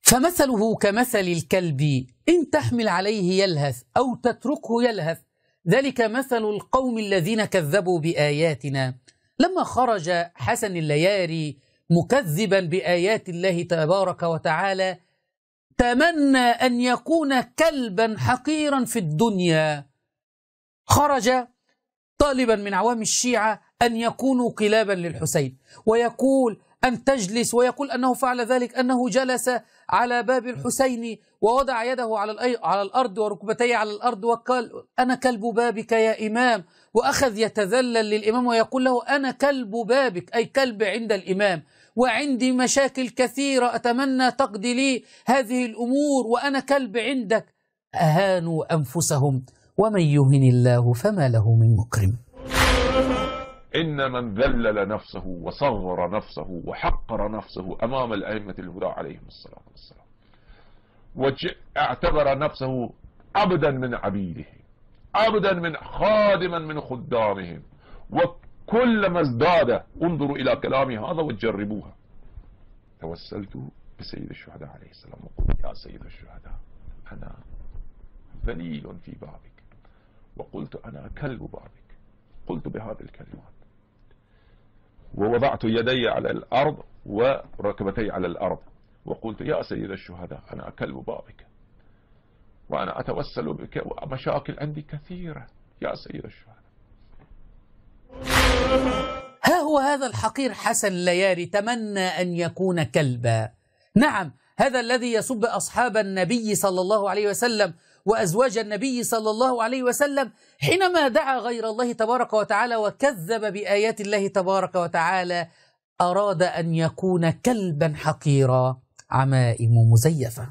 فمثله كمثل الكلب إن تحمل عليه يلهث أو تتركه يلهث، ذلك مثل القوم الذين كذبوا بآياتنا. لما خرج حسن اللياري مكذبا بآيات الله تبارك وتعالى تمنى أن يكون كلبا حقيرا في الدنيا، خرج طالبا من عوام الشيعة أن يكونوا كلابا للحسين، ويقول أن تجلس، ويقول أنه فعل ذلك، أنه جلس على باب الحسين ووضع يده على الأرض وركبتيه على الأرض وقال أنا كلب بابك يا إمام، وأخذ يتذلل للإمام ويقول له أنا كلب بابك، أي كلب عند الإمام، وعندي مشاكل كثيرة أتمنى تقضي لي هذه الأمور وأنا كلب عندك. أهانوا أنفسهم، ومن يهن الله فما له من مكرم. إن من ذلل نفسه وصغر نفسه وحقر نفسه أمام الأئمة الهدى عليهم الصلاة والسلام، واعتبر نفسه عبدا من عبيده، عبدا من خادما من خدامهم، وكلما ازداد انظروا إلى كلامي هذا وتجربوها. توسلت بسيد الشهداء عليه السلام وقلت يا سيد الشهداء أنا ذليل في بابك، وقلت أنا كلب بابك، قلت بهذه الكلمات ووضعت يدي على الأرض وركبتي على الأرض وقلت يا سيد الشهداء أنا كلب بابك، وأنا أتوسل بك ومشاكل عندي كثيرة يا سيد الشهداء. ها هو هذا الحقير حسن اللياري تمنى أن يكون كلبا. نعم، هذا الذي يسب أصحاب النبي صلى الله عليه وسلم وأزواج النبي صلى الله عليه وسلم حينما دعا غير الله تبارك وتعالى وكذب بآيات الله تبارك وتعالى أراد أن يكون كلبا حقيرا، عمائم مزيفة.